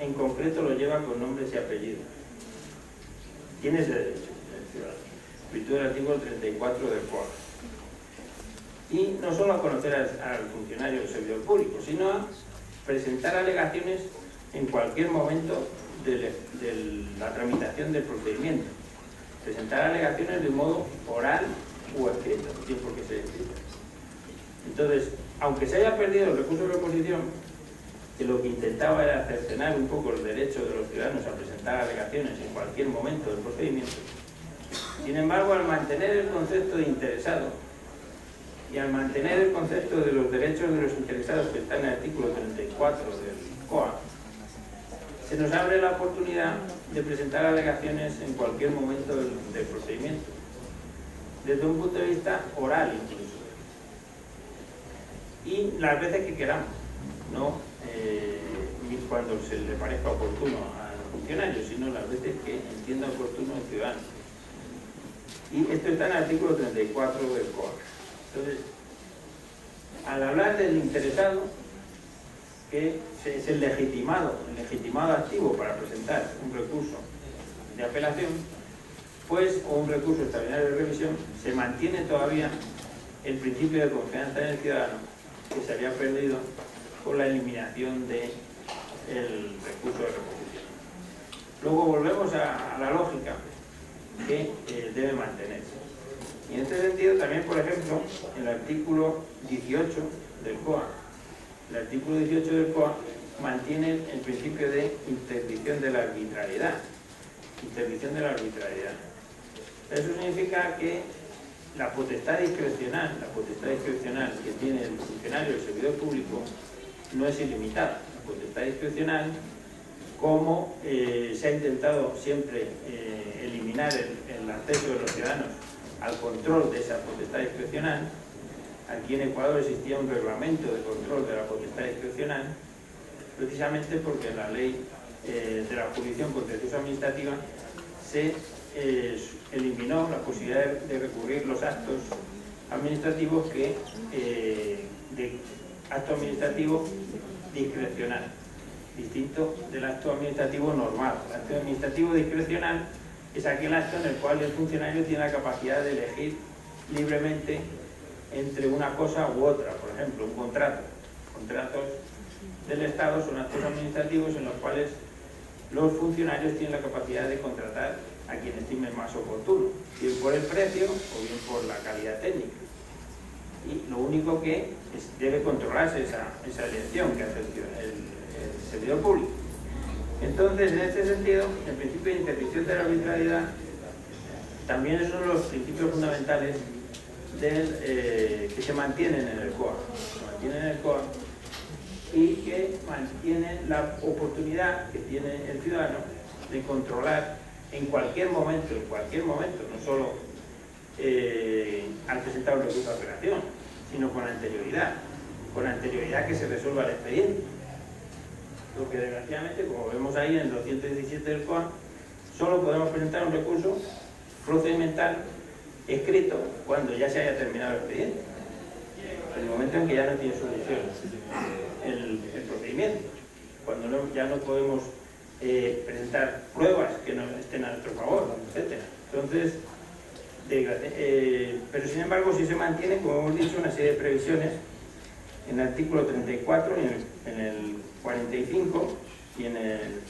en concreto lo lleva con nombres y apellidos. Tiene ese derecho el ciudadano, en virtud del artículo 34 del COA. Y no solo a conocer al funcionario o servidor público, sino a presentar alegaciones en cualquier momento de la tramitación del procedimiento. Presentar alegaciones de modo oral o escrito, no tiene por qué ser escrito. Entonces, aunque se haya perdido el recurso de reposición, que lo que intentaba era cercenar un poco el derecho de los ciudadanos a presentar alegaciones en cualquier momento del procedimiento, sin embargo, al mantener el concepto de interesado y al mantener el concepto de los derechos de los interesados que está en el artículo 34 del COA, se nos abre la oportunidad de presentar alegaciones en cualquier momento del procedimiento, desde un punto de vista oral incluso, y las veces que queramos, no cuando se le parezca oportuno al funcionario, sino las veces que entienda oportuno el ciudadano. Y esto está en el artículo 34 del COA. Entonces, al hablar del interesado, que es el legitimado activo para presentar un recurso de apelación, pues, o un recurso extraordinario de revisión, se mantiene todavía el principio de confianza en el ciudadano que se había perdido por la eliminación del recurso de reposición. Luego volvemos a la lógica que debe mantenerse. Y en este sentido también, por ejemplo, el artículo 18 del COA, mantiene el principio de interdicción de la arbitrariedad. Eso significa que la potestad discrecional que tiene el funcionario, el servidor público, no es ilimitada. La potestad discrecional, como se ha intentado siempre eliminar el acceso de los ciudadanos al control de esa potestad discrecional. Aquí en Ecuador existía un reglamento de control de la potestad discrecional, precisamente porque en la ley de la jurisdicción contenciosa administrativa se eliminó la posibilidad de recurrir los actos administrativos de acto administrativo discrecional, distinto del acto administrativo normal. El acto administrativo discrecional es aquel acto en el cual el funcionario tiene la capacidad de elegir libremente entre una cosa u otra. Por ejemplo, un contrato. Contratos del Estado son actos administrativos en los cuales los funcionarios tienen la capacidad de contratar a quien estimen más oportuno, bien por el precio o bien por la calidad técnica. Y lo único que debe controlarse esa elección que hace el servidor público. Entonces, en este sentido, el principio de interdicción de la arbitrariedad también es uno de los principios fundamentales que se mantienen en el COA. Y que mantiene la oportunidad que tiene el ciudadano de controlar en cualquier momento, no solo al presentar un recurso de apelación, sino con anterioridad que se resuelva el expediente. Porque desgraciadamente, como vemos ahí en el 217 del COA, solo podemos presentar un recurso procedimental escrito cuando ya se haya terminado el expediente, en el momento en que ya no tiene solución el procedimiento, cuando ya no podemos presentar pruebas que no estén a nuestro favor, etc. Entonces, pero sin embargo sí se mantiene, como hemos dicho, una serie de previsiones en el artículo 34, en el 45 y en el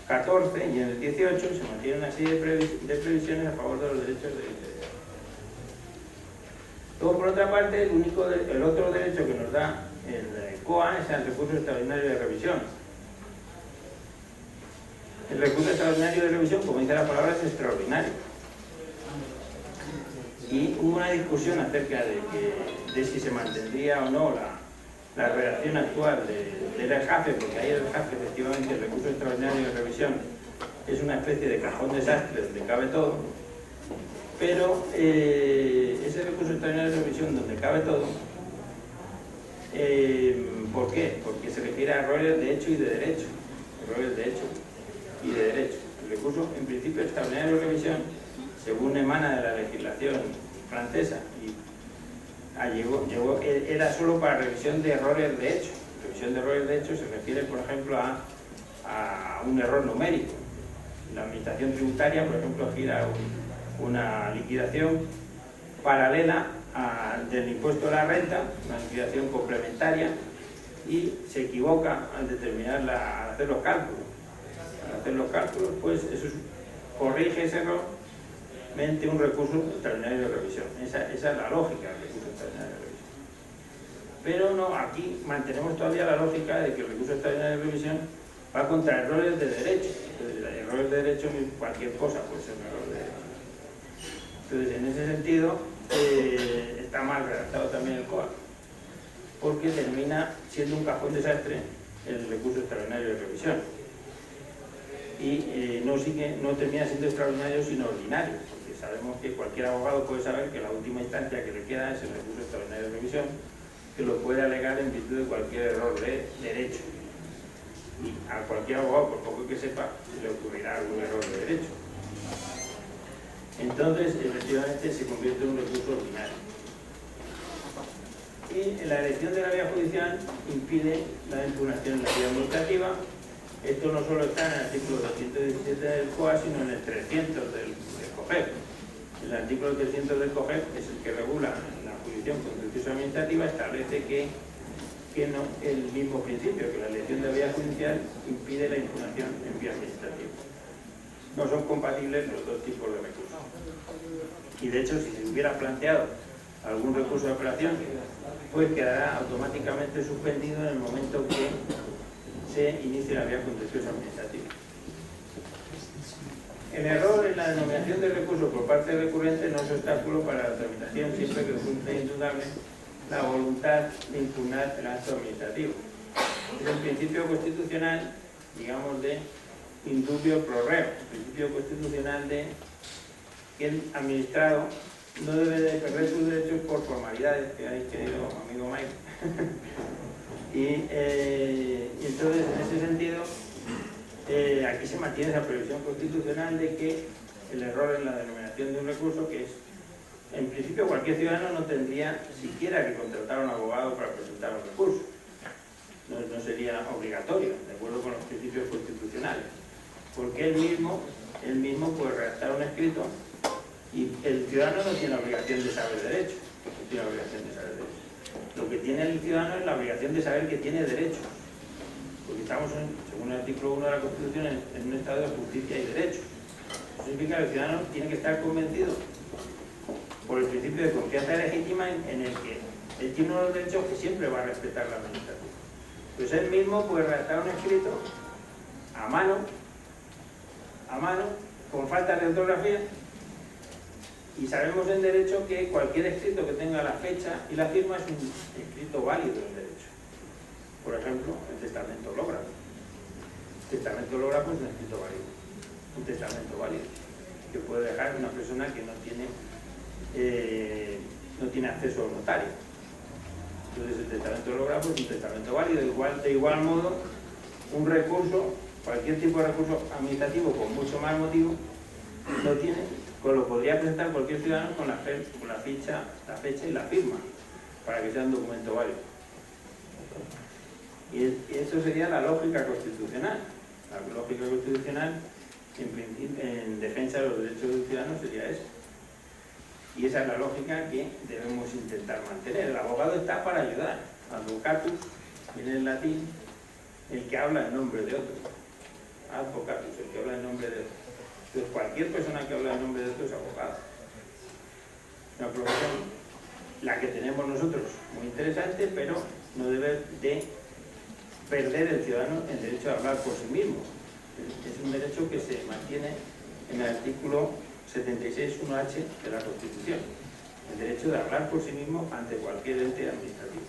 14 y en el 18 se mantiene una serie de previsiones a favor de los derechos de interés. Luego, por otra parte, el otro derecho que nos da el COA es el recurso extraordinario de revisión. El recurso extraordinario de revisión, como dice la palabra, es extraordinario. Y hubo una discusión acerca de si se mantendría o no la redacción actual del ERJAFE, porque ahí el ERJAFE, efectivamente, el recurso extraordinario de revisión es una especie de cajón desastre donde cabe todo, pero ese recurso extraordinario de revisión donde cabe todo, ¿por qué? Porque se refiere a errores de hecho y de derecho. El recurso, en principio, extraordinario de revisión, según emana de la legislación francesa, era solo para revisión de errores de hecho. Revisión de errores de hecho se refiere, por ejemplo, a a un error numérico. La administración tributaria, por ejemplo, gira una liquidación paralela del impuesto a la renta, una liquidación complementaria, y se equivoca al al hacer los cálculos. Al hacer los cálculos, pues eso corrige ese error mediante un recurso extraordinario de revisión. Esa es la lógica del recurso extraordinario de revisión. Pero no, aquí mantenemos todavía la lógica de que el recurso extraordinario de revisión va contra errores de derecho. Entonces, errores de derecho, cualquier cosa puede ser un error de derecho. Entonces, en ese sentido, está mal redactado también el COA, porque termina siendo un cajón desastre el recurso extraordinario de revisión. Y no termina siendo extraordinario sino ordinario, porque sabemos que cualquier abogado puede saber que la última instancia que le queda es el recurso extraordinario de revisión, que lo puede alegar en virtud de cualquier error de derecho. Y a cualquier abogado, por poco que sepa, le ocurrirá algún error de derecho. Entonces, efectivamente, se convierte en un recurso ordinario. Y la elección de la vía judicial impide la impugnación en la vía administrativa. Esto no solo está en el artículo 217 del COA, sino en el 300 del COGEP. El artículo 300 del COGEP es el que regula la jurisdicción contenciosa administrativa, establece que no, el mismo principio, que la elección de la vía judicial impide la impugnación en vía administrativa. No son compatibles los dos tipos de recursos. Y de hecho, si se hubiera planteado algún recurso de apelación, pues quedará automáticamente suspendido en el momento que se inicie la vía contenciosa administrativa. El error en la denominación del recurso por parte del recurrente no es obstáculo para la tramitación siempre que resulte indudable la voluntad de impugnar el acto administrativo. Es el principio constitucional, digamos, de indubio pro reo, el principio constitucional de que el administrado no debe de perder sus derechos por formalidades, que hay, querido amigo Mike. y entonces, en ese sentido, aquí se mantiene esa previsión constitucional de que el error en la denominación de un recurso, que es, en principio, cualquier ciudadano no tendría siquiera que contratar a un abogado para presentar un recurso. No sería obligatorio, de acuerdo con los principios constitucionales, porque él mismo puede redactar un escrito y el ciudadano no tiene la obligación de saber derecho. No tiene la obligación de saber derecho. Lo que tiene el ciudadano es la obligación de saber que tiene derechos, porque estamos, según el artículo 1 de la Constitución, en un estado de justicia y derecho. Eso significa que el ciudadano tiene que estar convencido por el principio de confianza legítima en el que él tiene unos derechos que siempre va a respetar la administración. Pues él mismo puede redactar un escrito a mano, con falta de ortografía, y sabemos en derecho que cualquier escrito que tenga la fecha y la firma es un escrito válido en derecho. Por ejemplo, el testamento hológrafo. El testamento hológrafo es un escrito válido. Un testamento válido que puede dejar una persona que no tiene acceso al notario. Entonces, el testamento hológrafo es un testamento válido. De igual modo, un recurso, cualquier tipo de recurso administrativo con mucho más motivo, no tiene, pues lo podría presentar cualquier ciudadano con la fecha y la firma, para que sea un documento válido. Y eso sería la lógica constitucional. La lógica constitucional, en defensa de los derechos del ciudadano, sería esa. Y esa es la lógica que debemos intentar mantener. El abogado está para ayudar. Advocatus viene en latín, el que habla en nombre de otro. Advocatus, el que habla en nombre de otro. Entonces, cualquier persona que habla en nombre de otro es abogado. Una profesión, la que tenemos nosotros, muy interesante, pero no debe de perder el ciudadano el derecho a hablar por sí mismo. Es un derecho que se mantiene en el artículo 76.1h de la Constitución, el derecho de hablar por sí mismo ante cualquier ente administrativo.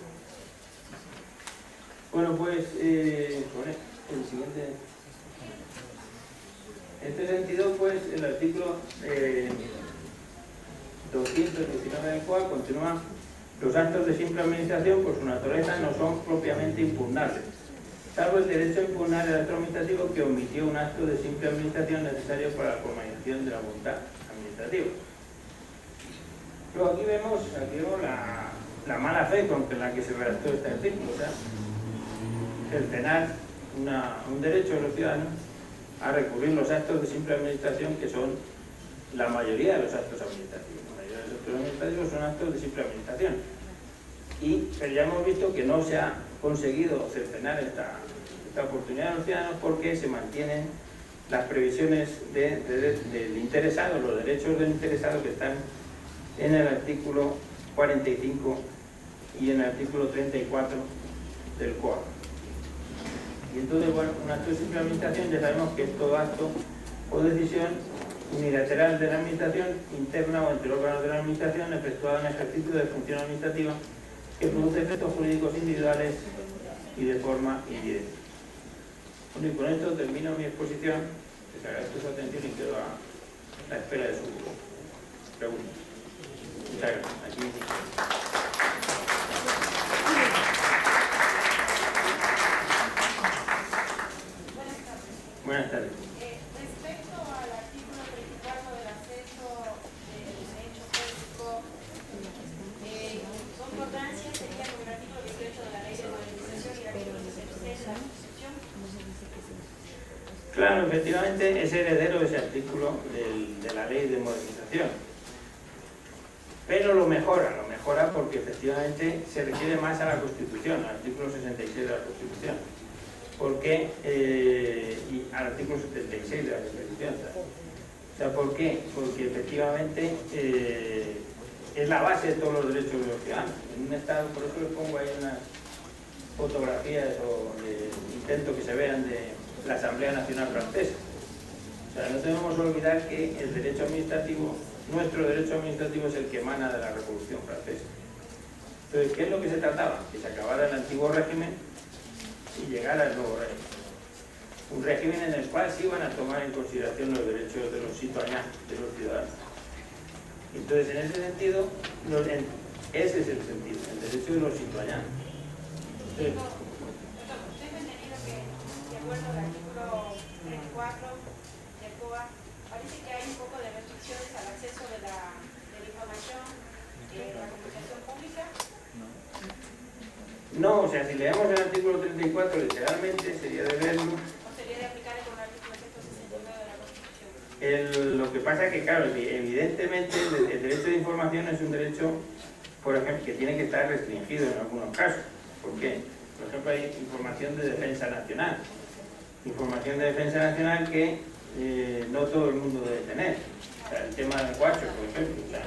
Bueno, pues con el siguiente. En este sentido, pues el artículo 219 del COA continúa: los actos de simple administración, por su naturaleza, no son propiamente impugnables, salvo el derecho a impugnar el acto administrativo que omitió un acto de simple administración necesario para la formalización de la voluntad administrativa. Luego aquí vemos la mala fe con la que se redactó este artículo. O sea, el penal un derecho de los ciudadanos a recurrir los actos de simple administración, que son la mayoría de los actos administrativos. La mayoría de los actos administrativos son actos de simple administración. Pero ya hemos visto que no se ha conseguido cercenar esta oportunidad de los ciudadanos, porque se mantienen las previsiones del interesado, los derechos del interesado, que están en el artículo 45 y en el artículo 34 del COA. Y entonces, bueno, un acto de simple administración ya sabemos que es todo acto o decisión unilateral de la administración, interna o entre órganos de la administración, efectuado en ejercicio de función administrativa, que produce efectos jurídicos individuales y de forma indirecta. Bueno, y con esto termino mi exposición. Les agradezco su atención y quedo a la espera de sus preguntas. Muchas gracias. Aquí. Buenas tardes. Respecto al artículo 34 del acceso del derecho público, concordancia sería con el artículo 18 de la Ley de Modernización y el artículo 66 de la Constitución. Claro, efectivamente es heredero ese artículo de la Ley de Modernización. Pero lo mejora porque efectivamente se refiere más a la Constitución, al artículo 66 de la Constitución. Y al artículo 76 de la Constitución. O sea, ¿por qué? Porque efectivamente es la base de todos los derechos de los ciudadanos. En un Estado, por eso les pongo ahí unas fotografías o intento que se vean de la Asamblea Nacional Francesa. O sea, no debemos olvidar que el derecho administrativo, nuestro derecho administrativo, es el que emana de la Revolución Francesa. Entonces, ¿qué es lo que se trataba? Que se acabara el antiguo régimen y llegara el nuevo régimen. Un régimen en el cual se iban a tomar en consideración los derechos de los citoyens, de los ciudadanos. Entonces, en ese sentido, ese es el sentido, el derecho de los citoyens. Tengo entendido que, de acuerdo al artículo 34 del COA, parece que hay un poco de restricciones al acceso de la información de la comunicación pública. No, o sea, si leemos el artículo 34 literalmente, sería de verlo. ¿O sería de aplicar con el artículo 169 de la Constitución? Lo que pasa es que, claro, evidentemente el derecho de información es un derecho, por ejemplo, que tiene que estar restringido en algunos casos. ¿Por qué? Por ejemplo, hay información de defensa nacional. Información de defensa nacional que no todo el mundo debe tener. O sea, el tema del Guacho, por ejemplo. O sea,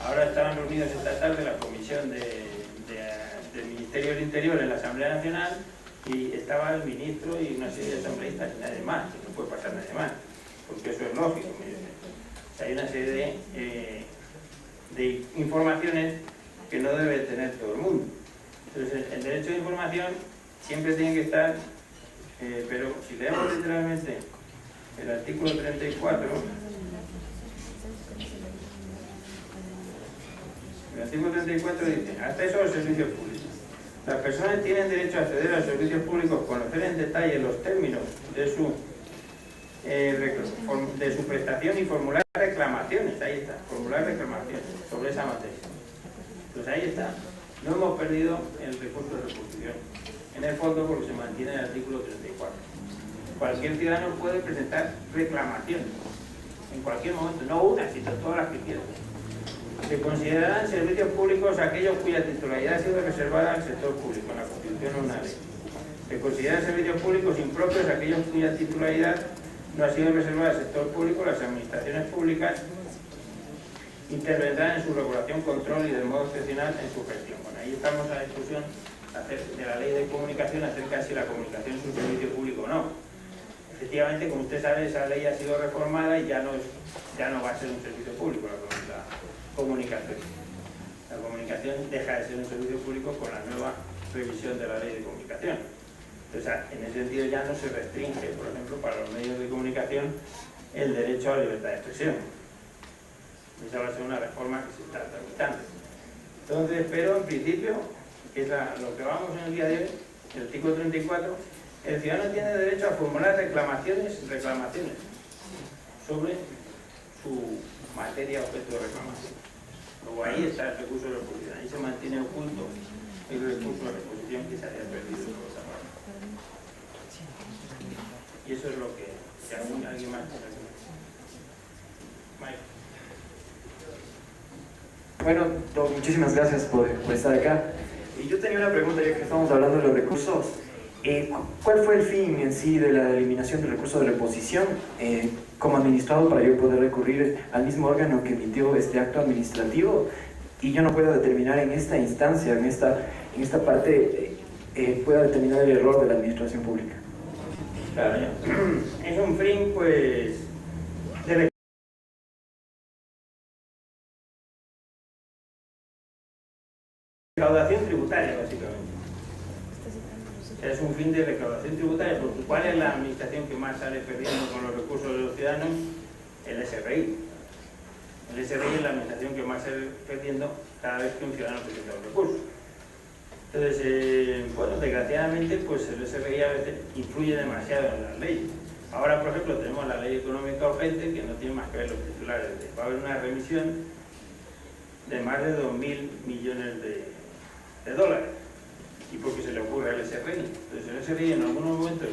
ahora estaban reunidos esta tarde la comisión del Ministerio del Interior en la Asamblea Nacional, y estaba el ministro y una serie de asambleístas y nadie más, que no puede pasar nadie más, porque eso es lógico. O sea, hay una serie de informaciones que no debe tener todo el mundo. Entonces, el derecho de información siempre tiene que estar, pero si leemos literalmente el artículo 34, el artículo 34 dice: acceso a los servicios públicos. Las personas tienen derecho a acceder a los servicios públicos, conocer en detalle los términos de su prestación y formular reclamaciones. Ahí está, formular reclamaciones sobre esa materia. Pues ahí está. No hemos perdido el recurso de reposición en el fondo, porque se mantiene el artículo 34. Cualquier ciudadano puede presentar reclamaciones en cualquier momento, no una, sino todas las que quiera. Se considerarán servicios públicos aquellos cuya titularidad ha sido reservada al sector público, en la Constitución o en una ley. Se consideran servicios públicos impropios aquellos cuya titularidad no ha sido reservada al sector público. Las administraciones públicas intervendrán en su regulación, control y de modo excepcional en su gestión. Bueno, ahí estamos a la discusión de la ley de comunicación acerca de si la comunicación es un servicio público o no. Efectivamente, como usted sabe, esa ley ha sido reformada y ya no va a ser un servicio público la comunicación. La comunicación deja de ser un servicio público con la nueva revisión de la ley de comunicación. Entonces, en ese sentido ya no se restringe, por ejemplo, para los medios de comunicación, el derecho a la libertad de expresión. Esa va a ser una reforma que se está tramitando. Entonces, pero en principio, que es lo que vamos en el día de hoy, el artículo 34, el ciudadano tiene derecho a formular reclamaciones sobre su materia objeto de reclamación. Luego ahí está el recurso de reposición, ahí se mantiene oculto el recurso de reposición que se haya perdido por esa parte. Y eso es lo que alguien más. Mike. Bueno, muchísimas gracias por estar acá. Y yo tenía una pregunta, ya que estamos hablando de los recursos. ¿Cuál fue el fin en sí de la eliminación del recurso de reposición como administrado para yo poder recurrir al mismo órgano que emitió este acto administrativo? Y yo no puedo determinar en esta instancia, en esta parte, pueda determinar el error de la administración pública. Claro, es un fin, pues, de recaudación tributaria, básicamente. Es un fin de recaudación tributaria, porque ¿cuál es la administración que más sale perdiendo con los recursos de los ciudadanos? El SRI. El SRI es la administración que más sale perdiendo cada vez que un ciudadano presenta un recurso. Entonces, bueno, desgraciadamente, pues el SRI a veces influye demasiado en las leyes. Ahora, por ejemplo, tenemos la ley económica urgente, que no tiene más que ver los titulares. Va a haber una remisión de más de 2.000 millones de dólares. Y porque se le ocurre al SRI. Entonces el SRI en algunos momentos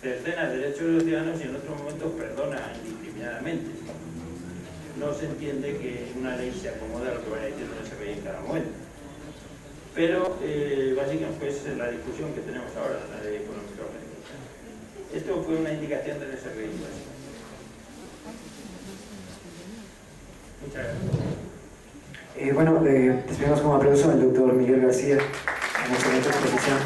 cercena derechos de los ciudadanos y en otros momentos perdona indiscriminadamente. No se entiende que una ley se acomode a lo que vaya diciendo el SRI en cada momento. Pero básicamente pues, es la discusión que tenemos ahora, la ley económica urgente. Esto fue una indicación del SRI. Muchas gracias. Bueno, despedimos con un aplauso al doctor Miguel García, en excelente exposición.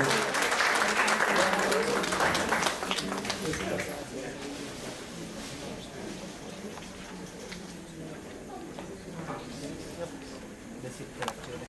Decir,